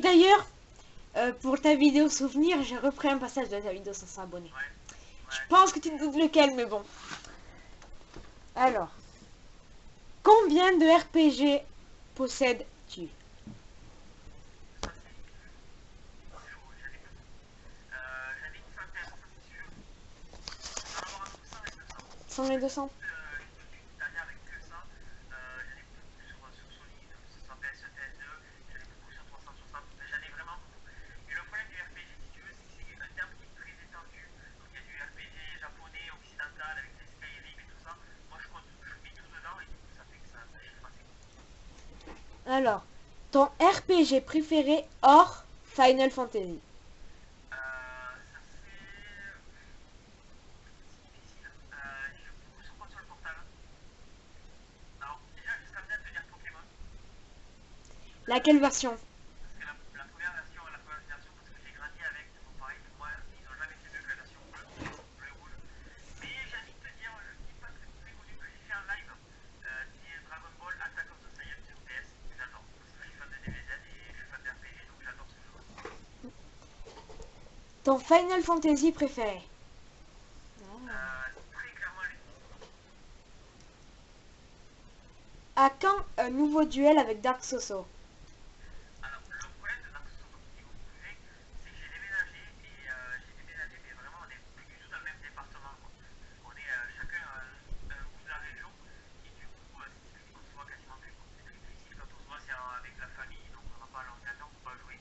d'ailleurs, pour ta vidéo souvenir, j'ai repris un passage de ta vidéo 500 abonnés. Je pense que tu te doutes lequel, mais bon. Alors, combien de RPG possèdes-tu? J'habite 115, ça c'est sûr. Je dois en avoir entre 100 et 200. 100 et 200? Toute une dernière avec que ça. J'en ai beaucoup sur Solid, que ce soit PS1, PS2. J'en ai beaucoup sur 360. J'en ai vraiment beaucoup. Et le problème du RPG, si tu veux, c'est que c'est un terme qui est très étendu. Donc il y a du RPG japonais, occidental, avec les Skyrim et tout ça. Moi je mets tout dedans et du coup ça fait que ça chiffre assez gros. Alors, ton RPG préféré hors Final Fantasy? Ça c'est difficile. J'y joue beaucoup sur console portable. Alors déjà jusqu'à date de dire Pokémon. Laquelle version? Parce que la première version, parce que j'ai grandi avec, donc pareil pour moi, ils n'ont jamais fait mieux que la version bleue, bleu et rouge. Mais j'ai envie de te dire, le petit pack le plus connu que j'ai fait en live, c'est Dragon Ball Attack of the Saiyans sur DS. J'adore, parce que je suis fan de DBZ et je suis fan de RPG, donc j'adore ce jeu. Ton Final Fantasy préféré? Très clairement le 10. À quand un nouveau duel avec Dark Soso? Alors, le problème de Dark Souls, comme je dis, au sujet, c'est que j'ai déménagé, mais vraiment, on n'est plus du tout dans le même département, quoi. On est chacun à un bout de la région, et du coup, c'est ce qui fait qu'on se voit quasiment plus, quoi. C'est très difficile quand on se voit, c'est avec la famille, donc on n'a pas l'ordinateur pour pas jouer.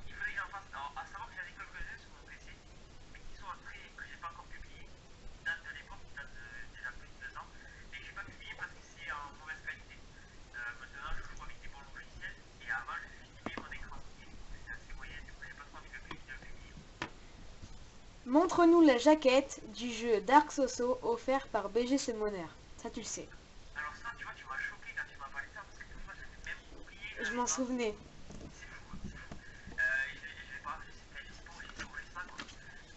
Il fallait que j'en fasse. Alors, à savoir que j'en ai quelques-uns sur mon PC, mais qui sont que j'ai pas encore publiés, qui datent de l'époque, qui datent déjà plus de 2 ans, mais que j'ai pas publié parce que c'est en mauvaise qualité. Maintenant, je joue avec des bons logiciels, et avant, je filmais mon écran, et du coup, c'était assez moyen, du coup, j'ai pas trop envie de le publier. Montre-nous la jaquette du jeu Dark Soso offert par BG Summoner. Ça, tu le sais. Alors, ça, tu vois, tu m'as choqué quand tu m'as parlé de ça, parce que des fois, j'avais même oublié que Je j'avais m'en pas. souvenais. C'est fou, hein, c'est fou. Je l'ai pas, c'était dispo, j'ai trouvé ça, quoi.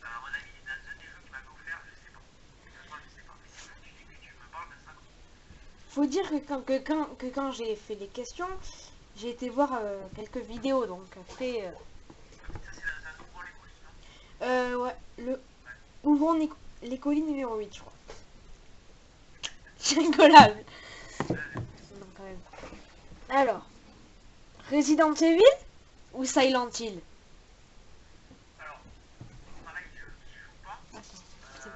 À mon avis, dans un des jeux qui m'avait offert, je sais pas. Honnêtement, je sais pas. Mais c'est fou que tu me parles de ça, quoi. Faut dire que quand j'ai fait les questions, j'ai été voir quelques vidéos. Donc, après. Ça, c'est dans un nouveau les colis, non? Ouais, Ouais. ouvrons les colis numéro 8, je crois. C'est rigolable. Non, quand même. Alors, Resident Evil ou Silent Hill? Alors, pareil, j'y joue pas. Attends, c'est bon.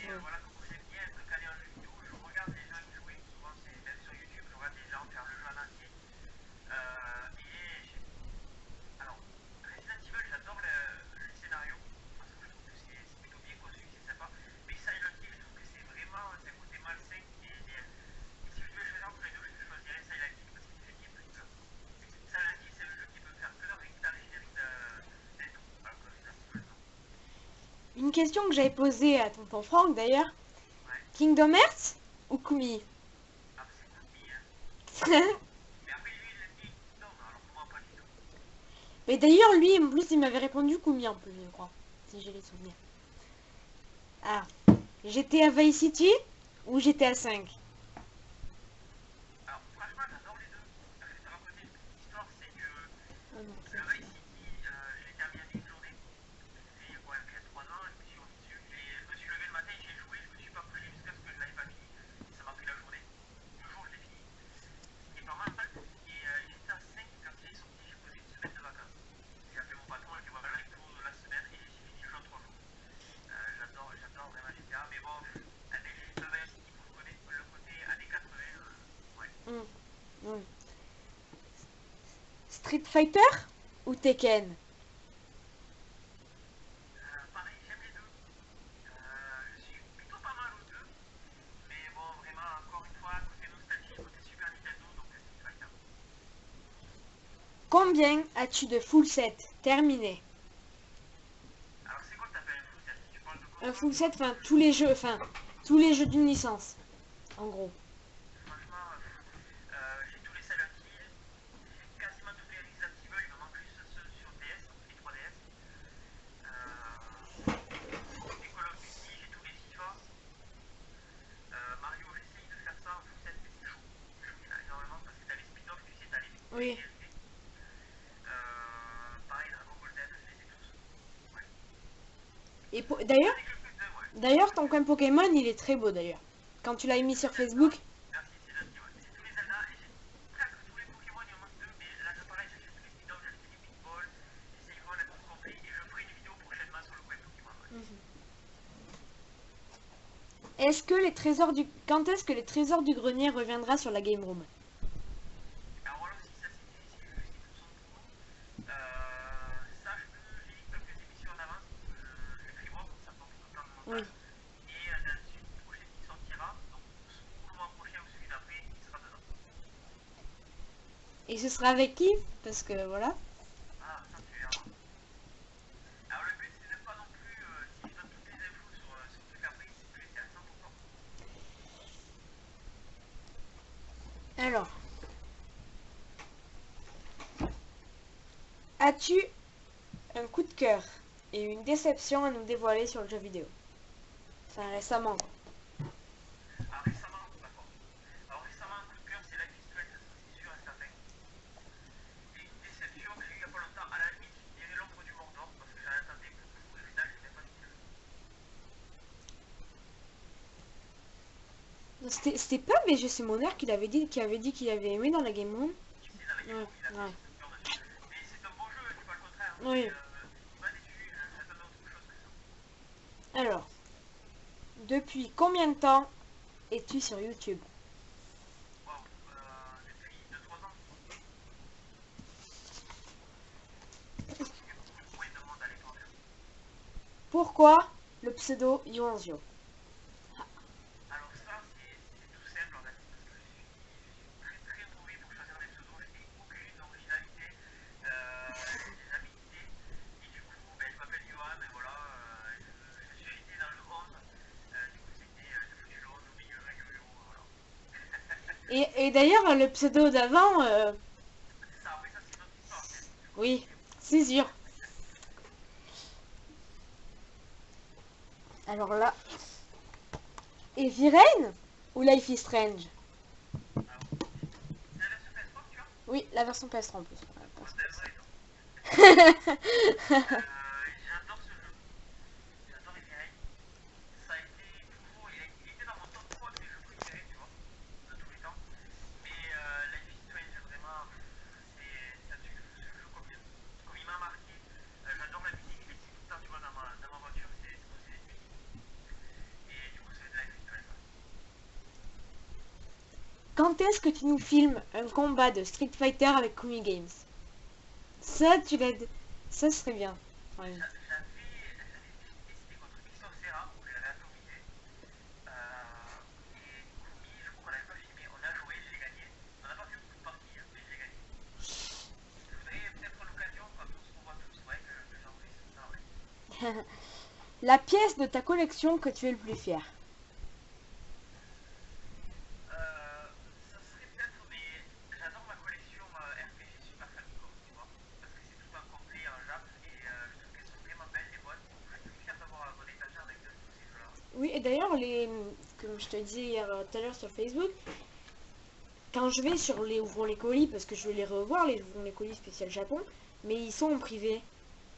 Mais Ouais. voilà, comme j'aime bien être calé en jeu vidéo, je regarde les gens y jouer. Souvent, c'est même sur YouTube, je regarde les gens faire le jeu en entier. Et j'ai. Alors, Resident Evil, j'adore le scénario. Parce que je trouve que c'est plutôt bien conçu, c'est sympa. Mais Silent Hill, je trouve que c'est vraiment c'est un côté malsain. Et si je devais choisir entre les deux, je choisirais Silent Hill parce que c'est le jeu qui me fait peur. Silent Hill, c'est le jeu qui peut faire peur et que t'as les génériques d'intro. Alors que Resident Evil, non. Une question que j'avais posée à tonton Franck d'ailleurs. Ouais. Kingdom Hearts ou Kumi? Ah, bah c'est Kumi, hein. Mais après, lui, il aime bien Kingdom, alors que moi, pas du tout. Mais d'ailleurs, lui, en plus, il m'avait répondu Kumi en plus, je crois. Si j'ai les souvenirs. Ah, GTA Vice City ou GTA 5? Alors, franchement, j'adore les deux. Je vais te raconter une petite histoire, c'est que Ah non, le Vice City, je l'ai terminé en une journée. Ça fait quoi, peut-être 3 ans, je me suis remis dessus. Je me suis levé le matin, j'ai joué, je me suis pas couché jusqu'à ce que je l'avais pas fini. Et ça m'a pris la journée. Le jour où je l'ai fini. Ce qui est pas mal. Et GTA 5, quand il est sorti, j'ai posé une semaine de vacances. J'ai appelé mon patron, j'ai dit voilà, il faut la semaine et j'ai fini le jeu en 3 jours. J'adore vraiment GTA, mais bon, avec le Vice City pour le côté années 80, ouais. Hmm, hmm. Street Fighter ou Tekken? Pareil, j'aime les deux. Je suis plutôt pas mal aux deux. Mais bon, vraiment, encore une fois, côté nostalgie, côté Super Nintendo, donc Street Fighter. Combien as-tu de full set terminé? Alors, c'est quoi que t'appelles un full set? Tu parles de Un console full ou set, tous les jeux d'une licence, en gros. franchement, j'ai tous les Silent Hill, j'ai quasiment tous les Resident Evil, il me manque juste ceux sur DS, les 3DS. Les Call of Duty, j'ai tous les FIFA. Mario, j'essaye de faire ça en full set, mais c'est chaud. C'est chaud, il y en a énormément parce que t'as les spin-offs, tu sais, t'as les Oui. dérivés. Et J'en ai d'ailleurs, quelques-uns, ouais. ton coin Pokémon, il est très beau d'ailleurs. Quand tu l'as mis sur Facebook. Merci, c'est gentil, ouais. J'ai tous les Zelda et j'ai presque tous les Pokémon, il en manque deux, mais là, je pareil, j'achète tous les spin-offs, j'achète les Big Ball, les Save à tout complet, et je ferai une vidéo prochainement sur le coin Pokémon, ouais. Quand est-ce que les trésors du grenier reviendra sur la Game Room? Alors voilà aussi, ça c'est une son pour nous. Sache que j'ai mis quelques émissions en avance, je prévois, comme ça prend plus de temps de Oui. montage. Et dans une prochaine qui sortira, donc ou le mois prochain ou celui d'après, il sera dedans. Et ce sera avec qui? Parce que voilà. Ah, ça tu verras. Alors le but c'est de pas non plus, si je donne toutes les infos sur le truc après, c'est que j'étais à 100%. Alors, as-tu un coup de cœur et une déception à nous dévoiler sur le jeu vidéo? Enfin, récemment, quoi. Alors récemment, d'accord. Alors récemment, un coup de cœur, c'est Life is Strange, ça c'est sûr et certain. Et une déception que j'ai eu il y a pas longtemps, à la limite, je dirais l'ombre du Mordor, parce que j'en attendais beaucoup et au final, je n'ai pas fini le jeu. C'était pas VG Simonaire qui avait dit qu'il avait aimé dans la Game Room. Si, si, dans la Game Ouais, Room, il a fait ouais. son coup de cœur dessus. Mais c'est un bon jeu, je dis pas le contraire, hein, mais Oui. il m'a déçu, j'attendais autre chose que ça. Alors, depuis combien de temps es-tu sur YouTube? Waouh, depuis 2-3 ans. Il y a beaucoup moins de monde à l'époque. Pourquoi le pseudo Yuanzio? Alors ça, c'est tout simple en fait, parce que je suis très très mauvais pour choisir les pseudos, je n'ai aucune originalité, j'ai jamais d'idée, et du coup, ben, je m'appelle Johan, et voilà, je suis né dans le 11, du coup c'était, j'ai foutu le 11 au milieu avec le 0, voilà. Et d'ailleurs, le pseudo d'avant, C'est ça, après ça c'est une autre histoire, je crois que oui, c'était beaucoup c'est plus sûr. après. Alors là, Heavy Rain ou Life is Strange? Alors, c'est la version PS3 que tu as? Oui, la version PS3 en plus. Ouais, Oh, parce t'es un vrai, toi. J'adore ce jeu, j'adore Heavy Rain. Ça a été toujours, il était dans mon top 3 de mes jeux préférés, tu vois, de tous les temps. Mais Life is Strange, vraiment, c'est un truc, ce jeu comme il m'a marqué. J'adore la musique, je l'écoute tout le temps, tu vois, dans ma voiture, c'est posé une musique. Et du coup, c'est de Life is Strange, ouais. Quand est-ce que tu nous filmes un combat de Street Fighter avec Kumi Games? Ça, ça serait bien. Ouais. J'avais décidé contre Christophe Serra, où je l'avais atomisé. Et Kumi, je crois qu'on n'avait pas filmé, on a joué, j'ai gagné. On n'a pas fait beaucoup de parties, hein, mais j'ai gagné. Je voudrais peut-être l'occasion, quand on se revoit tous, ouais, que j'enregistre ça, ouais. La pièce de ta collection que tu es le plus fier? Ça serait peut-être, mais j'adore ma collection RPG Super Famicom, tu vois, parce que c'est tout un complet en Jap et je trouve qu'elles sont vraiment belles les boîtes. Du coup, je suis très fier d'avoir mon étagère avec tous ces jeux-là. Oui, et d'ailleurs, comme je te disais hier tout à l'heure sur Facebook, quand je vais sur les ouvrons les colis, parce que je vais les revoir, les ouvrons les colis spécial Japon, mais ils sont en privé.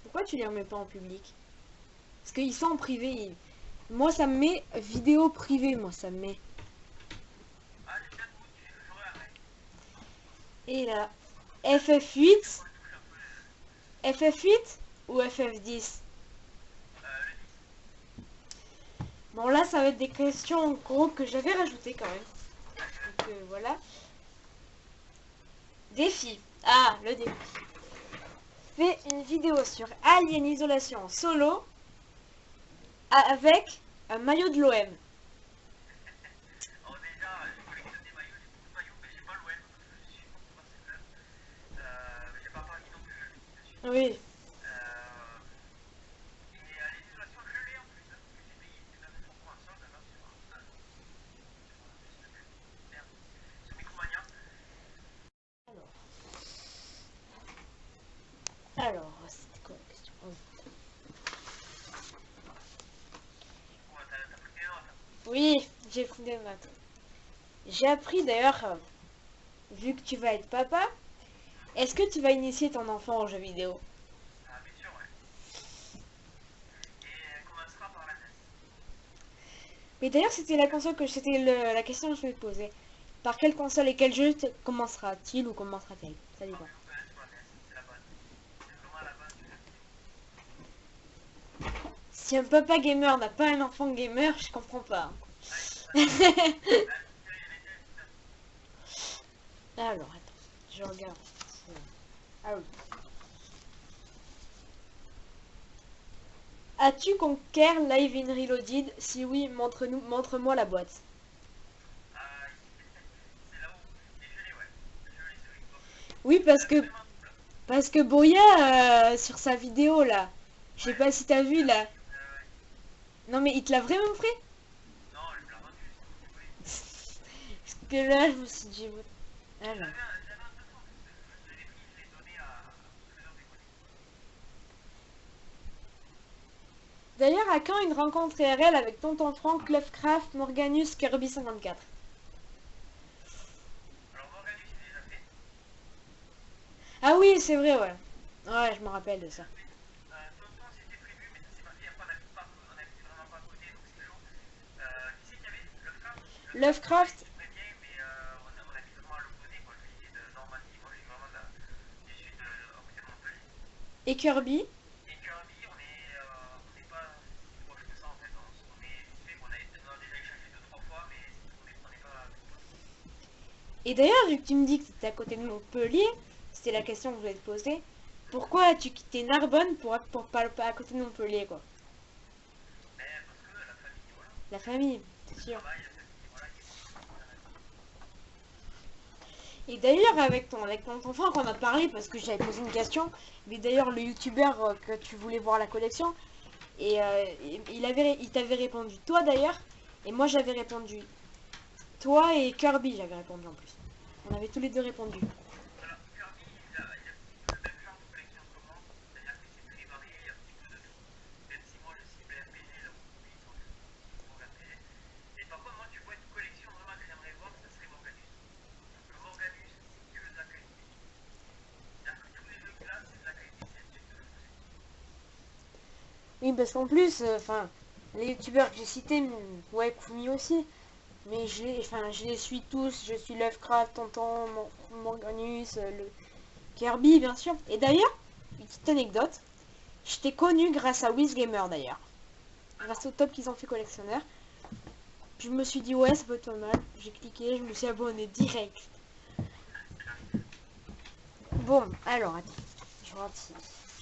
Pourquoi tu les remets pas en public? Parce qu'ils sont en privé. Moi, ça me met vidéo privée, moi, ça me met. Ah, j'ai bien de mood, j'aurais un rêve. Et là, Des FF8, fois, je touche un peu FF8 ou FF10? le 10. Bon, là, ça va être des questions en gros que j'avais rajoutées quand même. Allez, Donc vas-y. voilà. Défi. Ah, le défi. Fais une vidéo sur Alien Isolation solo avec un maillot de l'OM. Alors déjà, je collectionne des maillots, j'ai beaucoup de maillots, mais j'ai pas l'OM parce que je supporte pas ce club. Mais j'ai pas Paris non plus, je le dis de suite. Oui. Et les isolations, je l'ai en plus, hein, parce que j'ai payé 19 € en solde là sur le merde, sur Micromania. Alors, c'était quoi la question? Du coup, t'as pris des notes. Oui, j'ai pris des maths. J'ai appris d'ailleurs, vu que tu vas être papa, est-ce que tu vas initier ton enfant aux jeux vidéo? Ah, bien sûr, ouais. Et comment Mais d'ailleurs, c'était la console que c'était la question que je voulais te poser. Par quelle console et quel jeu commencera-t-il ou commencera-t-elle? Ça dépend. Alors, je connais sur la DS, c'est la base. C'est vraiment la base du jeu vidéo. Si un papa gamer n'a pas un enfant gamer, je comprends pas. Ouais, c'est ça, c'est ça. Bah, elle était efficace. Alors, attends, je regarde. Ah oui. As-tu Conquer Live in Reloaded? Si oui, montre-moi la boîte. Ah, c'est là où. Et je l'ai, ouais. Je l'ai sur Xbox. Oui, C'est vraiment cool. parce que Boya sur sa vidéo là, je sais Ouais, pas si t'as vu il a. là. Ouais. Non mais il te l'a vraiment fait? Non, elle me l'a rendu, c'est pour rigoler. Parce que là, je me suis dit, Mais alors. j'avais un peu de en plus. Je l'ai pris, je l'ai donné à faiseur déconner. D'ailleurs, à quand une rencontre IRL avec Tonton Frank, Lovecraft, Morganus, Kirby 54? Alors, Morganus, c'est déjà fait. Ah oui, c'est vrai, ouais. Ouais, je me rappelle de C'est ça. déjà fait. Tonton, c'était prévu, mais ça s'est pas fait. Après, on habite vraiment pas à côté, donc c'est chaud. Qui c'est qu'il y avait Lovecraft. Lovecraft, Lovecraft j'aimerais bien, mais on habite vraiment à l'opposé, quoi. Lui, il est de Normandie, moi, je suis vraiment du sud, à côté de Montpellier. et Kirby. Et Kirby, on n'est pas si proche que ça, en fait. On est vite fait, on a déjà échangé deux, trois fois, mais on n'est pas plus proche. Et d'ailleurs, vu que tu me dis que c'était à côté de Montpellier, c'était la question que je voulais te poser. Pourquoi as-tu quitté Narbonne pour pas à côté de Montpellier, quoi? Mais parce que la famille, voilà. La famille, c'est Le sûr. travail, la famille, voilà, il n'y a rien à dire. Et d'ailleurs, avec ton enfant qu'on a parlé, parce que j'avais posé une question, mais d'ailleurs, le youtubeur que tu voulais voir la collection, et il t'avait répondu toi d'ailleurs, et moi j'avais répondu toi et Kirby, j'avais répondu en plus. On avait tous les deux répondu. Alors, Kirby, il a un petit peu le même genre de collection que moi, c'est-à-dire que c'est très varié, il y a un petit peu de tout, même si moi je cible RPG, là où lui il s'en fout, il s'en fout RPG. Et par contre, moi, tu vois, une collection vraiment que j'aimerais voir, ça serait Morganus. Parce que Morganus, c'est que de la qualité. C'est-à-dire que tous les jeux qu'il a, c'est de la qualité, c'est un truc de fou. Oui, parce qu'en plus, enfin, les youtubeurs que j'ai cités, ouais, Kumi aussi, mais je les suis tous, je suis Lovecraft, Tonton, Morganus, le Kirby bien sûr. Et d'ailleurs, une petite anecdote, je t'ai connu grâce à WizGamer d'ailleurs. Grâce au top qu'ils ont fait collectionneur. Je me suis dit ouais ça peut être pas mal. J'ai cliqué, je me suis abonné direct. C'est là. Bon, alors attends. Je regarde si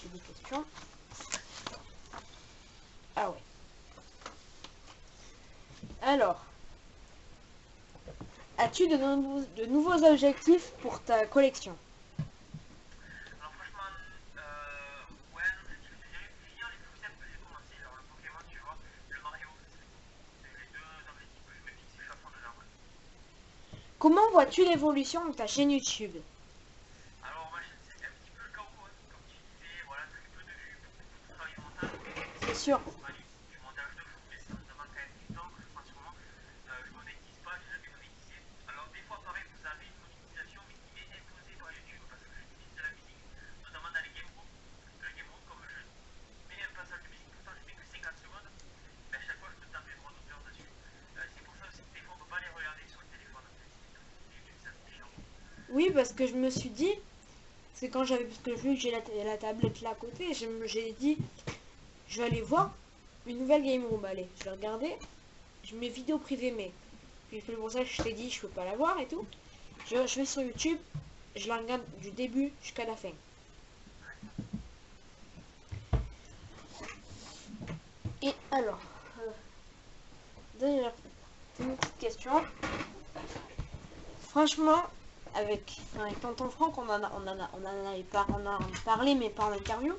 j'ai des questions. Ah ouais. Alors, as-tu de nouveaux objectifs pour ta collection? Alors franchement, ouais, un objectif, je dirais finir les plus simples que j'ai commencé. Alors le Pokémon, tu vois, le Mario, ça serait tout. C'est les deux objectifs que je me fixe et je suis à fond dedans. Ouais. Comment vois-tu l'évolution de ta chaîne YouTube? Alors ma chaîne, c'est un petit peu le chaos, hein. Comme tu disais, voilà, très peu de vues, beaucoup de travail de montage. C'est sûr. Du montage de fou, mais ça me demande quand même du temps. En ce moment, je monétise pas, j'ai jamais monétisé. Alors des fois, pareil, vous avez une monétisation, mais qui m'est imposée par YouTube parce que j'utilise de la musique, notamment dans les game rooms. Le game room, comme je mets un passage de musique, pourtant je mets que 50 secondes, mais à chaque fois je me tape les droits d'auteur dessus. C'est pour ça aussi que des fois on peut pas les regarder sur le téléphone. YouTube, c'est assez chiant. Oui, parce que je me suis dit, c'est quand j'avais, parce que vu que j'ai la tablette là à côté, j'ai dit, je vais aller voir une nouvelle game room. Allez, je vais regarder. Je mets vidéo privée, mais puis c'est pour ça que je t'ai dit, je peux pas la voir et tout. Je vais sur YouTube, je la regarde du début jusqu'à la fin. Et alors, d'ailleurs, c'est une petite question. Franchement, avec Tonton Franck, on en a parlé, mais pas en interview.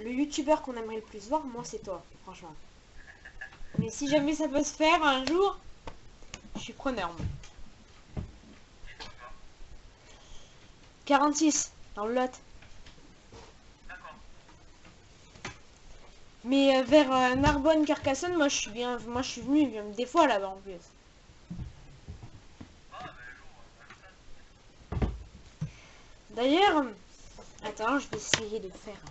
Le youtubeur qu'on aimerait le plus voir, moi, c'est toi, franchement. Mais si jamais ça peut se faire un jour, je suis preneur. Moi. Et toi? 46, dans le lot. D'accord. Mais vers Narbonne, Carcassonne, moi je suis venu des fois là-bas en plus. Ah, ben le jour, le stade, bientôt. D'ailleurs, attends, je vais essayer de faire.